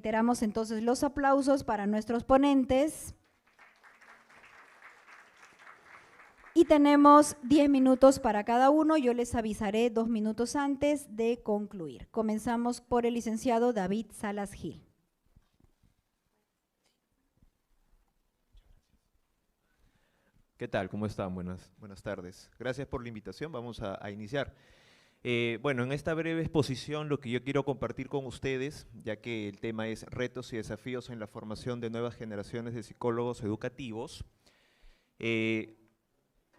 reiteramos entonces los aplausos para nuestros ponentes. Y tenemos 10 minutos para cada uno, yo les avisaré 2 minutos antes de concluir. Comenzamos por el licenciado David Salas Gil. ¿Qué tal? ¿Cómo están? Buenas tardes. Gracias por la invitación. Vamos a iniciar. Bueno, en esta breve exposición lo que yo quiero compartir con ustedes, ya que el tema es retos y desafíos en la formación de nuevas generaciones de psicólogos educativos.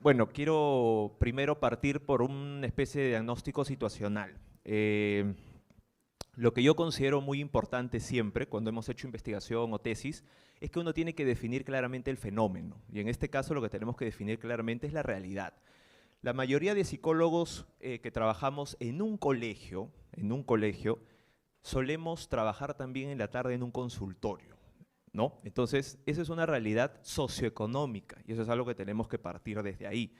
Bueno, quiero primero partir por una especie de diagnóstico situacional. Lo que yo considero muy importante siempre, cuando hemos hecho investigación o tesis, es que uno tiene que definir claramente el fenómeno. Y en este caso lo que tenemos que definir claramente es la realidad. La mayoría de psicólogos que trabajamos en un colegio, solemos trabajar también en la tarde en un consultorio, ¿no? Entonces, esa es una realidad socioeconómica y eso es algo que tenemos que partir desde ahí.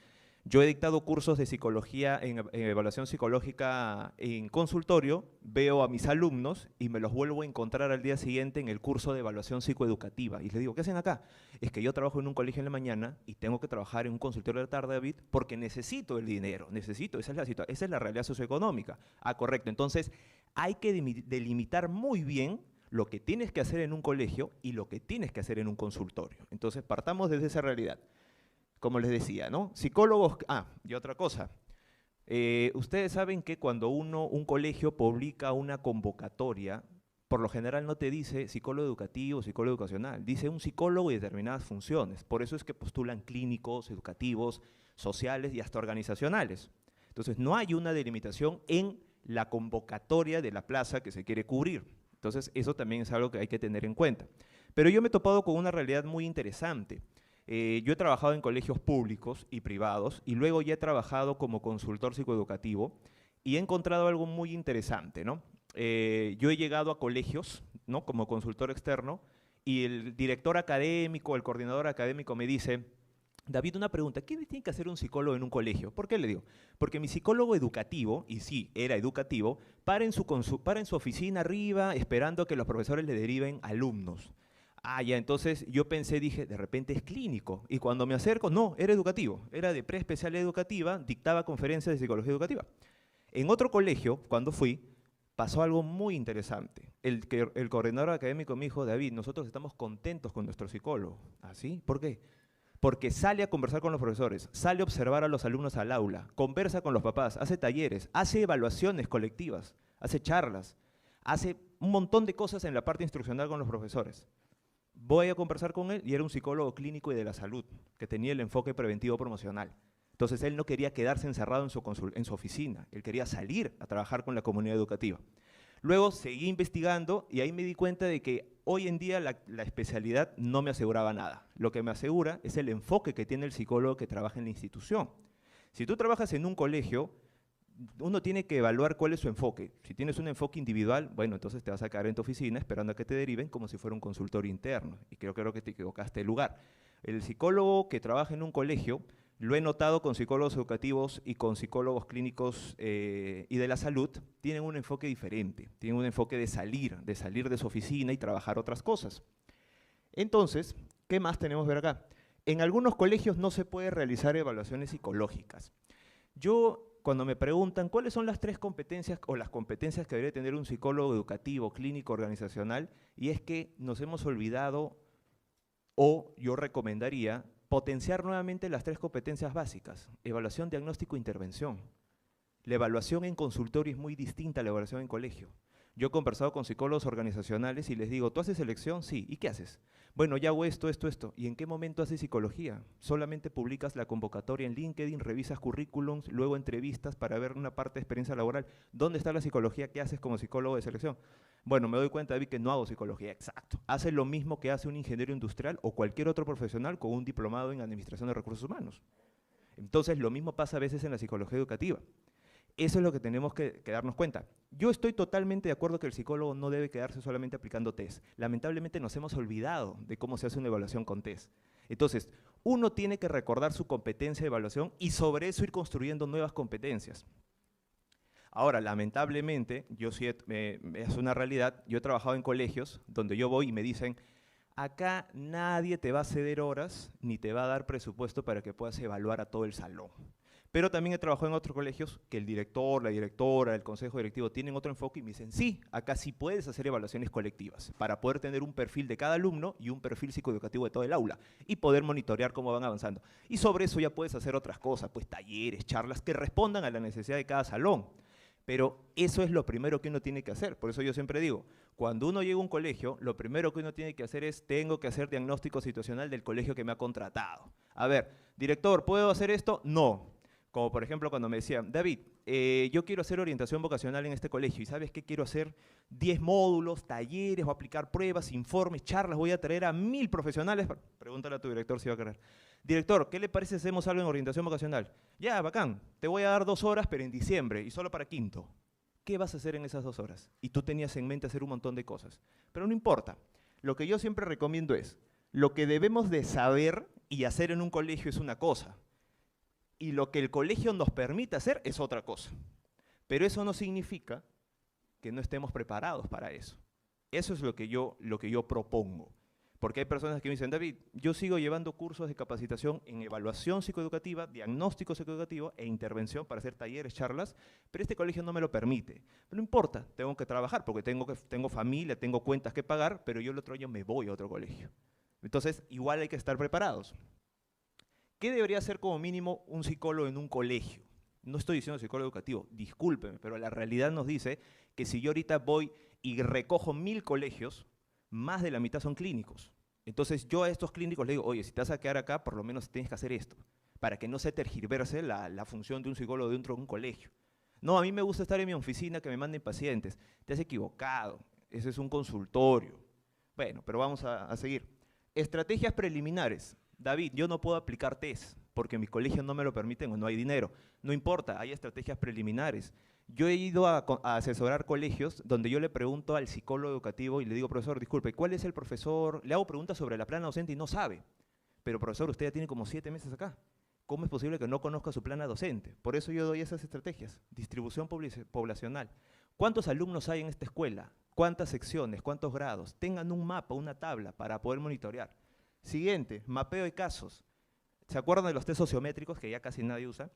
Yo he dictado cursos de psicología en evaluación psicológica en consultorio, veo a mis alumnos y me los vuelvo a encontrar al día siguiente en el curso de evaluación psicoeducativa. Y les digo, ¿qué hacen acá? Es que yo trabajo en un colegio en la mañana y tengo que trabajar en un consultorio de la tarde, David, porque necesito el dinero, esa es la realidad socioeconómica. Ah, correcto. Entonces, hay que delimitar muy bien lo que tienes que hacer en un colegio y lo que tienes que hacer en un consultorio. Entonces, partamos desde esa realidad. Como les decía, ¿no? Psicólogos, y otra cosa, ustedes saben que cuando un colegio publica una convocatoria, por lo general no te dice psicólogo educativo, psicólogo educacional, dice un psicólogo y determinadas funciones, por eso es que postulan clínicos, educativos, sociales y hasta organizacionales. Entonces no hay una delimitación en la convocatoria de la plaza que se quiere cubrir, entonces eso también es algo que hay que tener en cuenta. Pero yo me he topado con una realidad muy interesante. Yo he trabajado en colegios públicos y privados y luego ya he trabajado como consultor psicoeducativo y he encontrado algo muy interesante, ¿no? Yo he llegado a colegios, ¿no? Como consultor externo y el director académico, el coordinador académico me dice, David, una pregunta, ¿qué tiene que hacer un psicólogo en un colegio? ¿Por qué le digo? Porque mi psicólogo educativo, y sí, era educativo, para en su oficina arriba esperando que los profesores le deriven alumnos. Ah, ya, entonces yo pensé, dije, de repente es clínico. Y cuando me acerco, no, era educativo. Era de preespecialidad educativa, dictaba conferencias de psicología educativa. En otro colegio, cuando fui, pasó algo muy interesante. El coordinador académico me dijo, David, nosotros estamos contentos con nuestro psicólogo. ¿Ah, sí? ¿Por qué? Porque sale a conversar con los profesores, sale a observar a los alumnos al aula, conversa con los papás, hace talleres, hace evaluaciones colectivas, hace charlas, hace un montón de cosas en la parte instruccional con los profesores. Voy a conversar con él y era un psicólogo clínico y de la salud, que tenía el enfoque preventivo promocional. Entonces él no quería quedarse encerrado en su oficina, él quería salir a trabajar con la comunidad educativa. Luego seguí investigando y ahí me di cuenta de que hoy en día la especialidad no me aseguraba nada. Lo que me asegura es el enfoque que tiene el psicólogo que trabaja en la institución. Si tú trabajas en un colegio, uno tiene que evaluar cuál es su enfoque. Si tienes un enfoque individual, bueno, entonces te vas a quedar en tu oficina esperando a que te deriven como si fuera un consultor interno. Y creo que te equivocaste de lugar. El psicólogo que trabaja en un colegio, lo he notado con psicólogos educativos y con psicólogos clínicos y de la salud, tienen un enfoque diferente. Tienen un enfoque de salir de su oficina y trabajar otras cosas. Entonces, ¿qué más tenemos que ver acá? En algunos colegios no se puede realizar evaluaciones psicológicas. Cuando me preguntan cuáles son las 3 competencias o las competencias que debería tener un psicólogo educativo, clínico, organizacional, y es que nos hemos olvidado, o yo recomendaría, potenciar nuevamente las 3 competencias básicas: evaluación, diagnóstico e intervención. La evaluación en consultorio es muy distinta a la evaluación en colegio. Yo he conversado con psicólogos organizacionales y les digo, ¿tú haces selección? Sí. ¿Y qué haces? Bueno, ya hago esto. ¿Y en qué momento haces psicología? Solamente publicas la convocatoria en LinkedIn, revisas currículums, luego entrevistas para ver una parte de experiencia laboral. ¿Dónde está la psicología? ¿Qué haces como psicólogo de selección? Bueno, me doy cuenta, David, que no hago psicología. Exacto. Hace lo mismo que hace un ingeniero industrial o cualquier otro profesional con un diplomado en administración de recursos humanos. Entonces, lo mismo pasa a veces en la psicología educativa. Eso es lo que tenemos que darnos cuenta. Yo estoy totalmente de acuerdo que el psicólogo no debe quedarse solamente aplicando test. Lamentablemente nos hemos olvidado de cómo se hace una evaluación con test. Entonces, uno tiene que recordar su competencia de evaluación y sobre eso ir construyendo nuevas competencias. Ahora, lamentablemente, es una realidad, yo he trabajado en colegios donde yo voy y me dicen, acá nadie te va a ceder horas ni te va a dar presupuesto para que puedas evaluar a todo el salón. Pero también he trabajado en otros colegios que el director, la directora, el consejo directivo tienen otro enfoque y me dicen, sí, acá sí puedes hacer evaluaciones colectivas para poder tener un perfil de cada alumno y un perfil psicoeducativo de todo el aula y poder monitorear cómo van avanzando. Y sobre eso ya puedes hacer otras cosas, pues talleres, charlas que respondan a la necesidad de cada salón. Pero eso es lo primero que uno tiene que hacer. Por eso yo siempre digo, cuando uno llega a un colegio, lo primero que uno tiene que hacer es, tengo que hacer diagnóstico situacional del colegio que me ha contratado. A ver, director, ¿puedo hacer esto? No. Como por ejemplo cuando me decían, David, yo quiero hacer orientación vocacional en este colegio y ¿sabes qué quiero hacer? 10 módulos, talleres, voy a aplicar pruebas, informes, charlas, voy a traer a 1000 profesionales. Pregúntale a tu director si va a querer. Director, ¿qué le parece si hacemos algo en orientación vocacional? Ya, bacán, te voy a dar 2 horas, pero en diciembre y solo para quinto. ¿Qué vas a hacer en esas 2 horas? Y tú tenías en mente hacer un montón de cosas. Pero no importa. Lo que yo siempre recomiendo es, lo que debemos de saber y hacer en un colegio es una cosa. Y lo que el colegio nos permite hacer es otra cosa. Pero eso no significa que no estemos preparados para eso. Eso es lo que yo propongo. Porque hay personas que me dicen, David, yo sigo llevando cursos de capacitación en evaluación psicoeducativa, diagnóstico psicoeducativo e intervención para hacer talleres, charlas, pero este colegio no me lo permite. Pero no importa, tengo que trabajar porque tengo familia, tengo cuentas que pagar, pero yo el otro año me voy a otro colegio. Entonces, igual hay que estar preparados. ¿Qué debería hacer como mínimo un psicólogo en un colegio? No estoy diciendo psicólogo educativo, discúlpeme, pero la realidad nos dice que si yo ahorita voy y recojo 1000 colegios, más de la mitad son clínicos. Entonces yo a estos clínicos les digo, oye, si te vas a quedar acá, por lo menos tienes que hacer esto, para que no se tergiverse la función de un psicólogo dentro de un colegio. No, a mí me gusta estar en mi oficina, que me manden pacientes. Te has equivocado, ese es un consultorio. Bueno, pero vamos a seguir. Estrategias preliminares. David, yo no puedo aplicar test porque mis colegios no me lo permiten o no hay dinero. No importa, hay estrategias preliminares. Yo he ido a asesorar colegios donde yo le pregunto al psicólogo educativo y le digo, profesor, disculpe, ¿cuál es el profesor? Le hago preguntas sobre la plana docente y no sabe. Pero profesor, usted ya tiene como 7 meses acá. ¿Cómo es posible que no conozca su plana docente? Por eso yo doy esas estrategias. Distribución poblacional. ¿Cuántos alumnos hay en esta escuela? ¿Cuántas secciones? ¿Cuántos grados? Tengan un mapa, una tabla para poder monitorear. Siguiente, mapeo de casos. ¿Se acuerdan de los test sociométricos que ya casi nadie usa?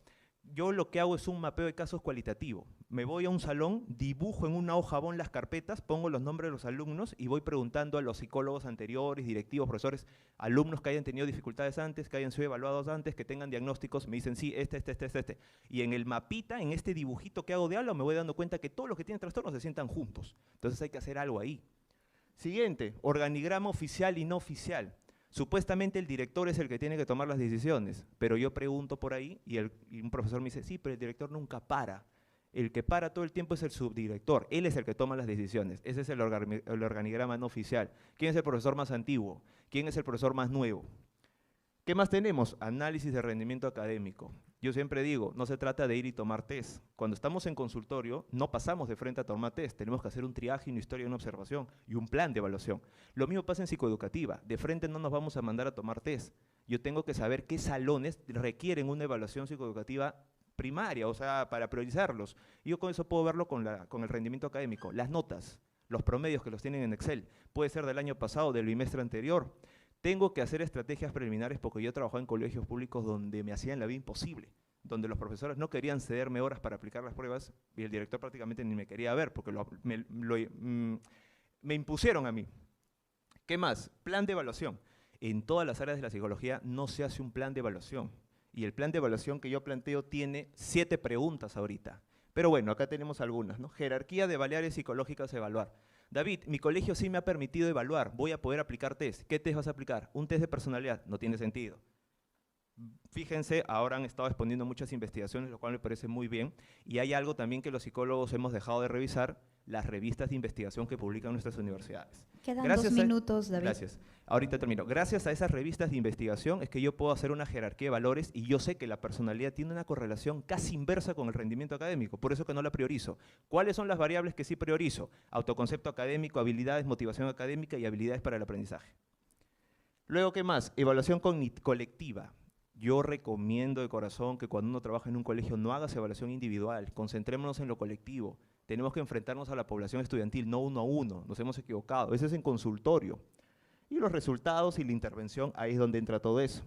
Yo lo que hago es un mapeo de casos cualitativo. Me voy a un salón, dibujo en una hoja bond las carpetas, pongo los nombres de los alumnos y voy preguntando a los psicólogos anteriores, directivos, profesores, alumnos que hayan tenido dificultades antes, que hayan sido evaluados antes, que tengan diagnósticos, me dicen sí, este. Y en el mapita, en este dibujito que hago de aula, me voy dando cuenta que todos los que tienen trastornos se sientan juntos. Entonces hay que hacer algo ahí. Siguiente, organigrama oficial y no oficial. Supuestamente el director es el que tiene que tomar las decisiones, pero yo pregunto por ahí y un profesor me dice, sí, pero el director nunca para. El que para todo el tiempo es el subdirector, él es el que toma las decisiones. Ese es el organigrama no oficial. ¿Quién es el profesor más antiguo? ¿Quién es el profesor más nuevo? ¿Qué más tenemos? Análisis de rendimiento académico. Yo siempre digo, no se trata de ir y tomar test. Cuando estamos en consultorio, no pasamos de frente a tomar test. Tenemos que hacer un triaje, una historia, una observación y un plan de evaluación. Lo mismo pasa en psicoeducativa. De frente no nos vamos a mandar a tomar test. Yo tengo que saber qué salones requieren una evaluación psicoeducativa primaria, o sea, para priorizarlos. Y yo con eso puedo verlo con el rendimiento académico. Las notas, los promedios que los tienen en Excel. Puede ser del año pasado, del bimestre anterior. Tengo que hacer estrategias preliminares porque yo trabajaba en colegios públicos donde me hacían la vida imposible, donde los profesores no querían cederme horas para aplicar las pruebas y el director prácticamente ni me quería ver porque me impusieron a mí. ¿Qué más? Plan de evaluación. En todas las áreas de la psicología no se hace un plan de evaluación y el plan de evaluación que yo planteo tiene 7 preguntas ahorita. Pero bueno, acá tenemos algunas, ¿no? Jerarquía de variables psicológicas a evaluar. David, mi colegio sí me ha permitido evaluar, voy a poder aplicar test. ¿Qué test vas a aplicar? Un test de personalidad, no tiene sentido. Fíjense, ahora han estado exponiendo muchas investigaciones, lo cual me parece muy bien, y hay algo también que los psicólogos hemos dejado de revisar, las revistas de investigación que publican nuestras universidades. Quedan 2 minutos, David. Gracias. Ahorita termino. Gracias a esas revistas de investigación es que yo puedo hacer una jerarquía de valores y yo sé que la personalidad tiene una correlación casi inversa con el rendimiento académico, por eso que no la priorizo. ¿Cuáles son las variables que sí priorizo? Autoconcepto académico, habilidades, motivación académica y habilidades para el aprendizaje. Luego, ¿qué más? Evaluación colectiva. yo recomiendo de corazón que cuando uno trabaja en un colegio no hagas evaluación individual, concentrémonos en lo colectivo. Tenemos que enfrentarnos a la población estudiantil, no uno a uno, nos hemos equivocado, ese es en consultorio. Y los resultados y la intervención, ahí es donde entra todo eso.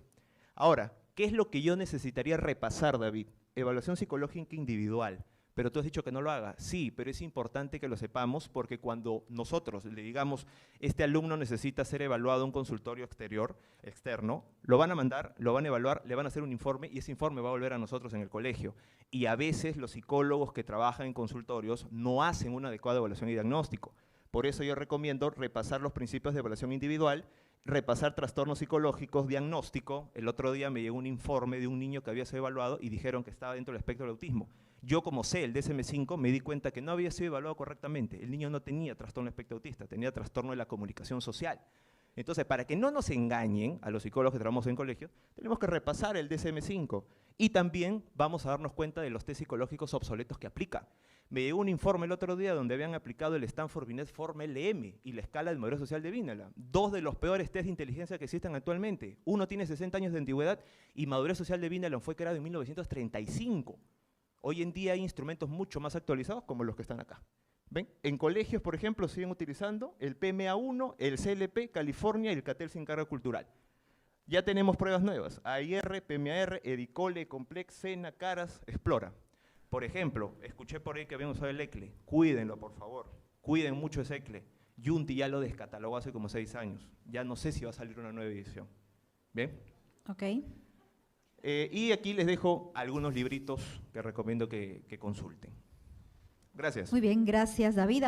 Ahora, ¿qué es lo que yo necesitaría repasar, David? Evaluación psicológica individual. Pero tú has dicho que no lo haga. Sí, pero es importante que lo sepamos porque cuando nosotros le digamos, este alumno necesita ser evaluado en un consultorio externo, lo van a mandar, lo van a evaluar, le van a hacer un informe y ese informe va a volver a nosotros en el colegio. Y a veces los psicólogos que trabajan en consultorios no hacen una adecuada evaluación y diagnóstico. Por eso yo recomiendo repasar los principios de evaluación individual, repasar trastornos psicológicos, diagnóstico. El otro día me llegó un informe de un niño que había sido evaluado y dijeron que estaba dentro del espectro del autismo. Yo, como sé el DSM-5, me di cuenta que no había sido evaluado correctamente. El niño no tenía trastorno espectro autista, tenía trastorno de la comunicación social. Entonces, para que no nos engañen a los psicólogos que trabajamos en colegio, tenemos que repasar el DSM-5 y también vamos a darnos cuenta de los test psicológicos obsoletos que aplica. Me llegó un informe el otro día donde habían aplicado el Stanford Binet Form LM y la escala de madurez social de Vinela. Dos de los peores test de inteligencia que existen actualmente. Uno tiene 60 años de antigüedad y madurez social de Vinela fue creado en 1935. Hoy en día hay instrumentos mucho más actualizados como los que están acá. ¿Ven? En colegios, por ejemplo, siguen utilizando el PMA1, el CLP, California y el CATEL sin carga cultural. Ya tenemos pruebas nuevas, AIR, PMAR, Edicole, Complex, SENA, CARAS, Explora. Por ejemplo, escuché por ahí que habían usado el ECLE. Cuídenlo, por favor. Cuiden mucho ese ECLE. Yunti ya lo descatalogó hace como 6 años. Ya no sé si va a salir una nueva edición. ¿Bien? Ok. Y aquí les dejo algunos libritos que recomiendo que consulten. Gracias. Muy bien, gracias, David.